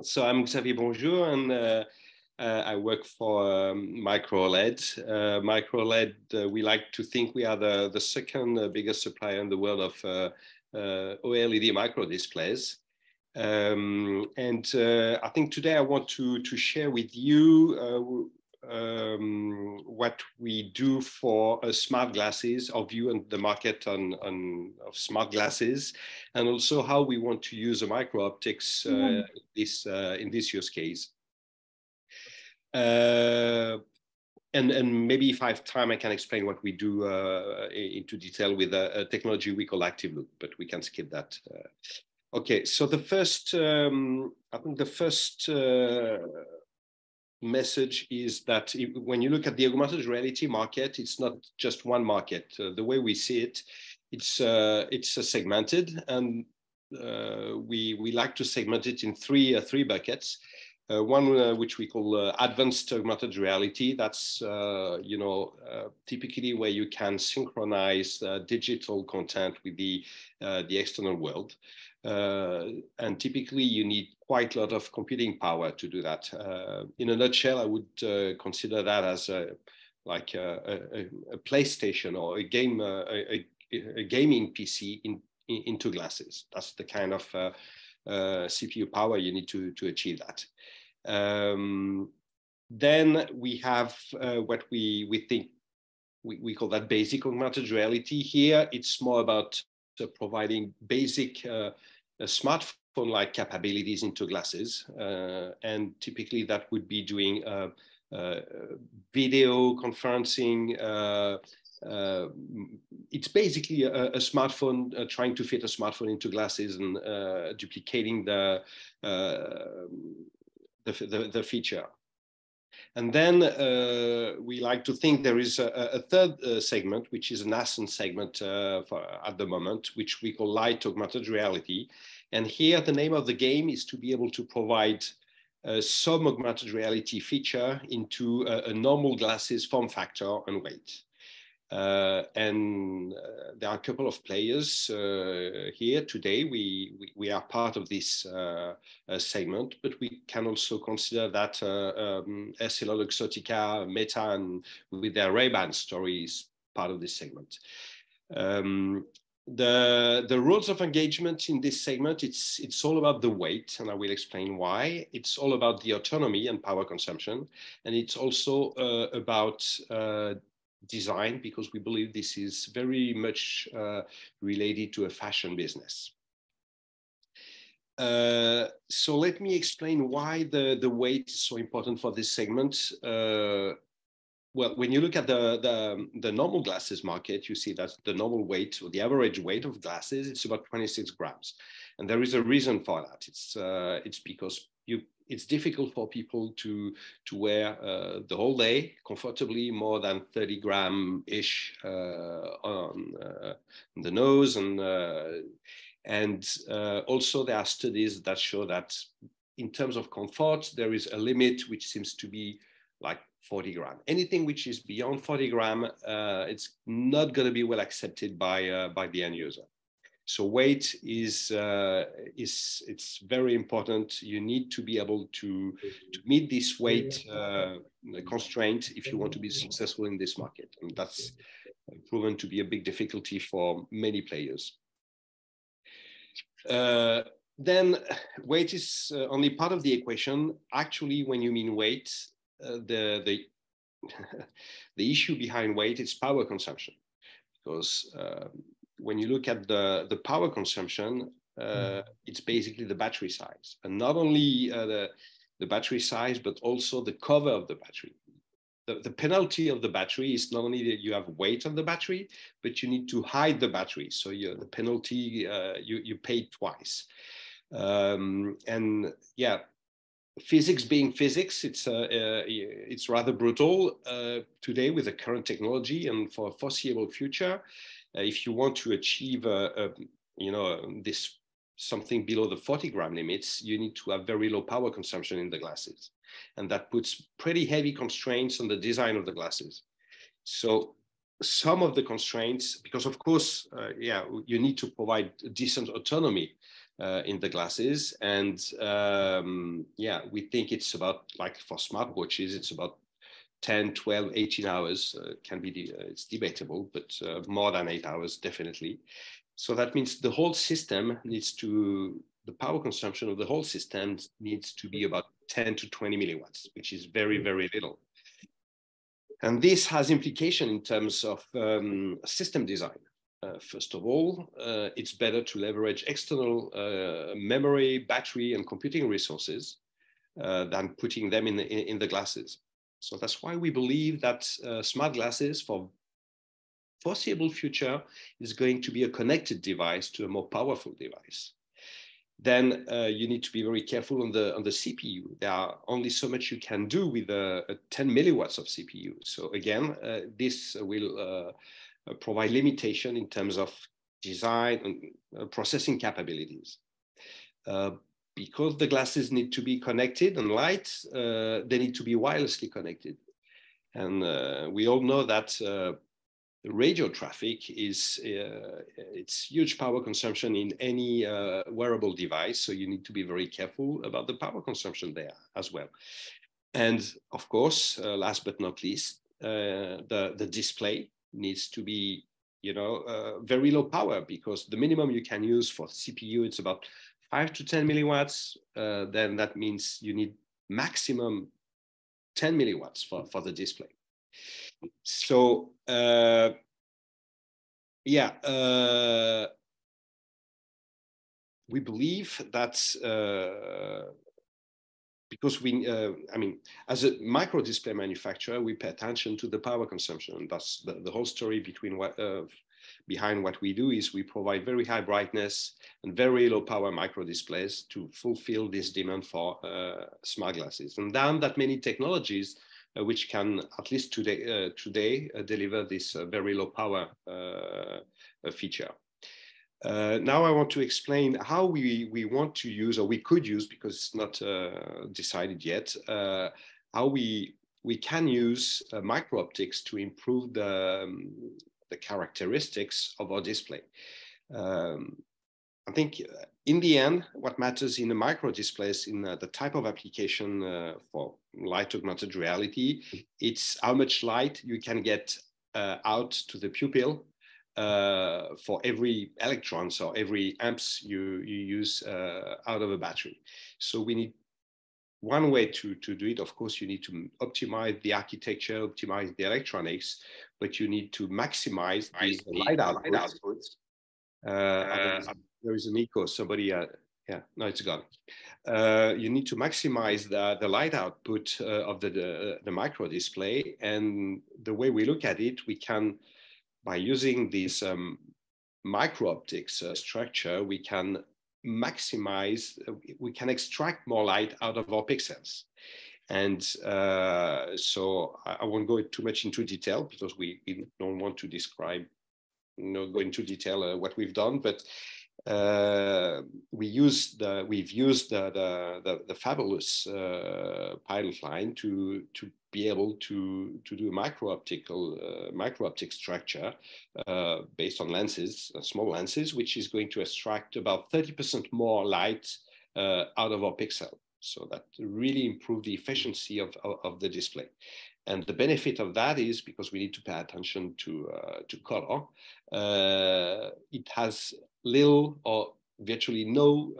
So I'm Xavier Bonjour, and I work for MicroLED. MicroLED, we like to think we are the second biggest supplier in the world of OLED micro displays. I think today I want to share with you what we do for smart glasses, our view on the market of smart glasses, and also how we want to use the micro optics in this use case. And maybe if I have time, I can explain what we do into detail with a technology we call ActiveLoop, but we can skip that. Okay, so the first, I think the first message is that when you look at the augmented reality market, it's not just one market. The way we see it, it's segmented, and we like to segment it in three buckets. One which we call advanced augmented reality. That's typically where you can synchronize digital content with the external world. And typically you need quite a lot of computing power to do that. In a nutshell, I would consider that as a PlayStation or a gaming PC into glasses. That's the kind of CPU power you need to achieve that. Then we have what we think we call that basic augmented reality. Here, it's more about providing basic smartphone-like capabilities into glasses, and typically that would be doing video conferencing. It's basically a smartphone trying to fit a smartphone into glasses and duplicating the feature. And then we like to think there is a third segment, which is a nascent segment at the moment, which we call light augmented reality. And here the name of the game is to be able to provide some augmented reality feature into a normal glasses form factor and weight. There are a couple of players here today. We are part of this segment, but we can also consider that EssilorLuxottica, Meta, and with their Ray-Ban story is part of this segment. The rules of engagement in this segment, it's all about the weight, and I will explain why. It's all about the autonomy and power consumption, and it's also about design, because we believe this is very much related to a fashion business. So let me explain why the weight is so important for this segment. Well, when you look at the normal glasses market, you see that the normal weight, or the average weight of glasses, it's about 26 grams. And there is a reason for that. It's because it's difficult for people to wear the whole day comfortably more than 30 gram-ish on the nose. And also there are studies that show that in terms of comfort, there is a limit which seems to be like 40 gram. Anything which is beyond 40 gram, it's not going to be well accepted by the end user. So weight it's very important. You need to be able to meet this weight constraint if you want to be successful in this market. And that's proven to be a big difficulty for many players. Then weight is only part of the equation. Actually, when you mean weight, the issue behind weight is power consumption, because when you look at the power consumption, it's basically the battery size, and not only the battery size, but also the cover of the battery. The penalty of the battery is not only that you have weight on the battery, but you need to hide the battery. So the penalty, you pay twice. And yeah, physics being physics, it's rather brutal today with the current technology, and for a foreseeable future. If you want to achieve, this something below the 40 gram limits, you need to have very low power consumption in the glasses. And that puts pretty heavy constraints on the design of the glasses. So some of the constraints, because of course, you need to provide decent autonomy. in the glasses. And yeah, we think it's about, like for smartwatches, it's about 10, 12, 18 hours. Can be, it's debatable, but more than 8 hours, definitely. So that means the whole system needs to, the power consumption of the whole system needs to be about 10 to 20 milliwatts, which is very, very little. And this has implication in terms of system design. First of all, it's better to leverage external memory, battery, and computing resources than putting them in the glasses. So that's why we believe that smart glasses for foreseeable future is going to be a connected device to a more powerful device. Then you need to be very careful on the CPU. There are only so much you can do with a 10 milliwatts of CPU. So again, this will provide limitation in terms of design and processing capabilities. Because the glasses need to be connected and light, they need to be wirelessly connected. And we all know that radio traffic is it's huge power consumption in any wearable device. So you need to be very careful about the power consumption there as well. And of course, last but not least, the display needs to be, very low power, because the minimum you can use for CPU, it's about 5 to 10 milliwatts. Then that means you need maximum 10 milliwatts for the display. So we believe that because as a micro display manufacturer, we pay attention to the power consumption. And that's the whole story behind what we do is we provide very high brightness and very low power micro displays to fulfill this demand for smart glasses. And there aren't that many technologies which can, at least today, deliver this very low power feature. Now I want to explain how we want to use, or we could use, because it's not decided yet, how we can use micro optics to improve the characteristics of our display. I think in the end, what matters in the micro displays, in the type of application for light augmented reality, it's how much light you can get out to the pupil for every electrons or every amps you use out of a battery. So we need one way to do it. Of course, you need to optimize the architecture, optimize the electronics, but you need to maximize the light output. There is an echo. Somebody, yeah, no, it's gone. You need to maximize the light output of the micro display. And the way we look at it, we can, by using this micro optics structure, we can maximize, we can extract more light out of our pixels. And so I won't go too much into detail, because we don't want to describe, go into detail what we've done, but we've used the fabulous pilot line to be able to do micro optic structure based on lenses, small lenses, which is going to extract about 30% more light out of our pixel. So that really improve the efficiency of the display. And the benefit of that is, because we need to pay attention to color, it has little or virtually no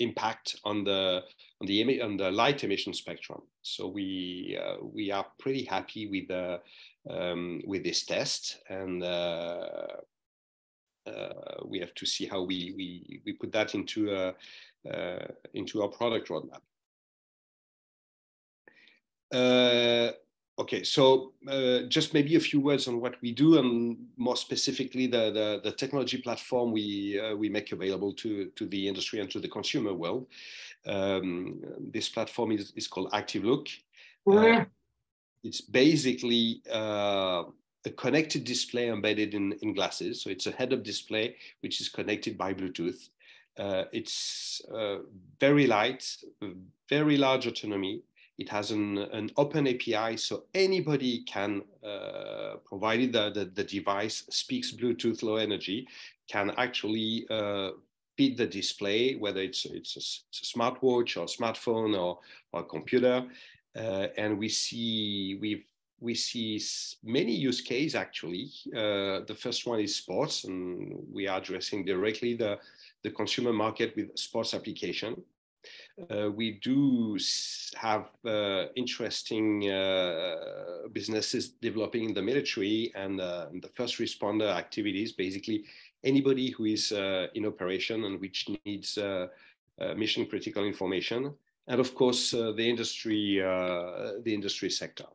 impact on the light emission spectrum. So we are pretty happy with this test, and we have to see how we put that into our product roadmap. Okay, so just maybe a few words on what we do, and more specifically the technology platform we make available to the industry and to the consumer world. This platform is called ActiveLook. It's basically a connected display embedded in glasses. So it's a head-up display which is connected by Bluetooth. It's very light, very large autonomy. It has an open API, so anybody can, provided the device speaks Bluetooth Low Energy, can actually feed the display, whether it's a smartwatch or a smartphone or a computer. And we see many use cases actually. The first one is sports, and we are addressing directly the consumer market with sports application. We do have interesting businesses developing in the military and the first responder activities. Basically, anybody who is in operation and which needs mission critical information, and of course the industry sector.